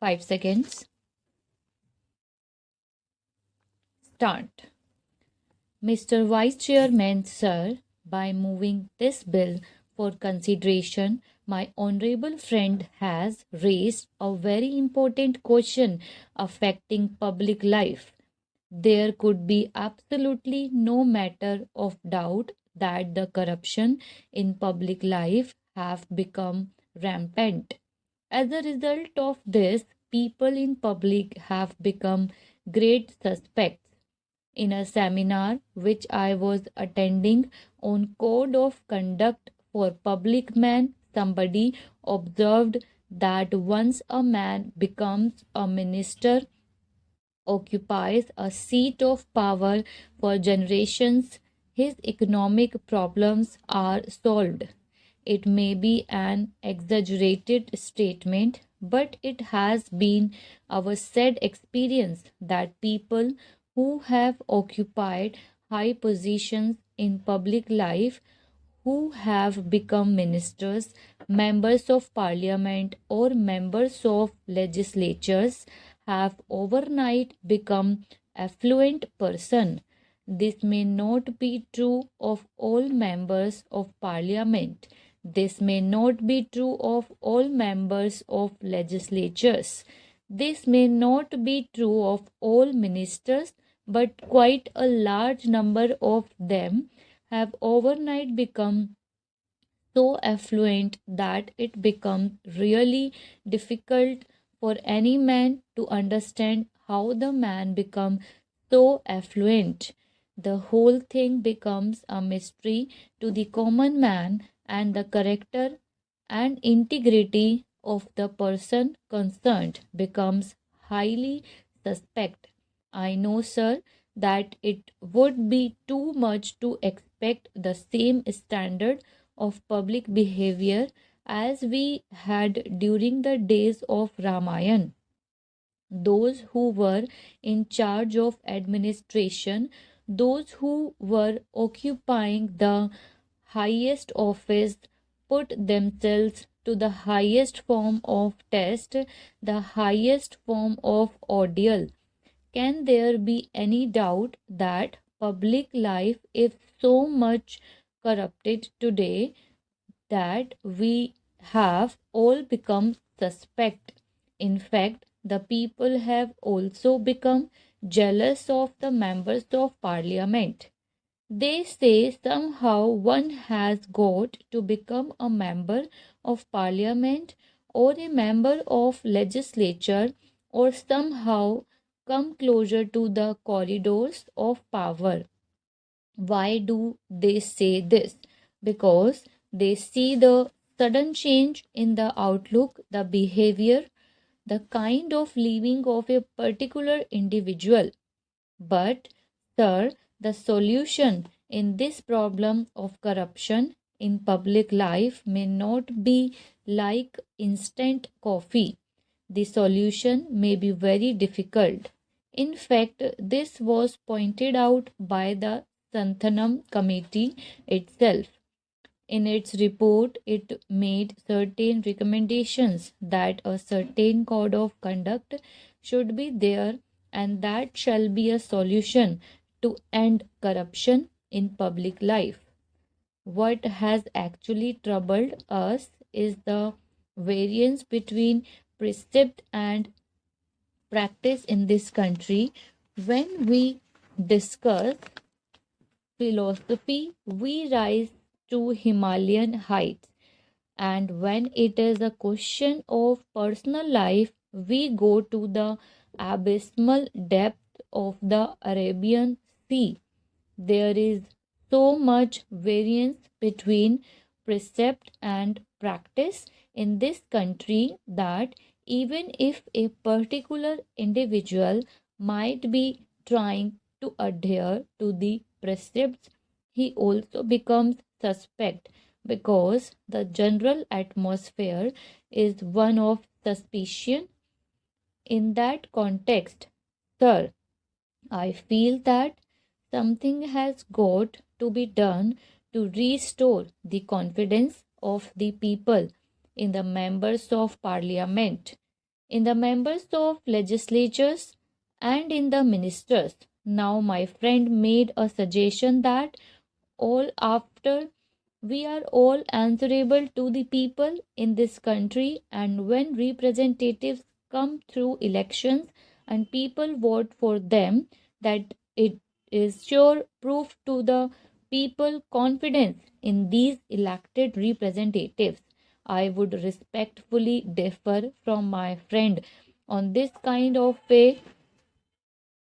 5 seconds. Start. Mr. Vice Chairman, sir, by moving this bill for consideration, my honorable friend has raised a very important question affecting public life. There could be absolutely no matter of doubt that the corruption in public life have become rampant. As a result of this, people in public have become great suspects. In a seminar which I was attending on code of conduct for public men, somebody observed that once a man becomes a minister, occupies a seat of power for generations, his economic problems are solved. It may be an exaggerated statement, but it has been our sad experience that people who have occupied high positions in public life, who have become ministers, members of parliament, or members of legislatures, have overnight become affluent person. This may not be true of all members of parliament. This may not be true of all members of legislatures. This may not be true of all ministers, but quite a large number of them have overnight become so affluent that it becomes really difficult for any man to understand how the man become so affluent. The whole thing becomes a mystery to the common man, and the character and integrity of the person concerned becomes highly suspect. I know, sir, that it would be too much to expect the same standard of public behavior as we had during the days of Ramayan. Those who were in charge of administration, those who were occupying the highest office, put themselves to the highest form of test, the highest form of ordeal. Can there be any doubt that public life is so much corrupted today that we have all become suspect? In fact, the people have also become jealous of the members of parliament. They say somehow one has got to become a member of parliament or a member of legislature or somehow come closer to the corridors of power. Why do they say this? Because they see the sudden change in the outlook, the behavior, the kind of living of a particular individual. But, sir, the solution in this problem of corruption in public life may not be like instant coffee. The solution may be very difficult. In fact, this was pointed out by the Santhanam Committee itself. In its report, it made certain recommendations that a certain code of conduct should be there, and that shall be a solution to end corruption in public life. What has actually troubled us is the variance between precept and practice in this country. When we discuss philosophy, we rise to Himalayan heights, and when it is a question of personal life, we go to the abysmal depth of the Arabian Sea. There is so much variance between precept and practice in this country that even if a particular individual might be trying to adhere to the precepts, he also becomes suspect because the general atmosphere is one of suspicion. In that context, sir, I feel that something has got to be done to restore the confidence of the people in the members of parliament, in the members of legislatures, and in the ministers. Now, my friend made a suggestion that all after we are all answerable to the people in this country, and when representatives come through elections and people vote for them, that it is sure proof to the people confidence in these elected representatives. I would respectfully differ from my friend on this kind of a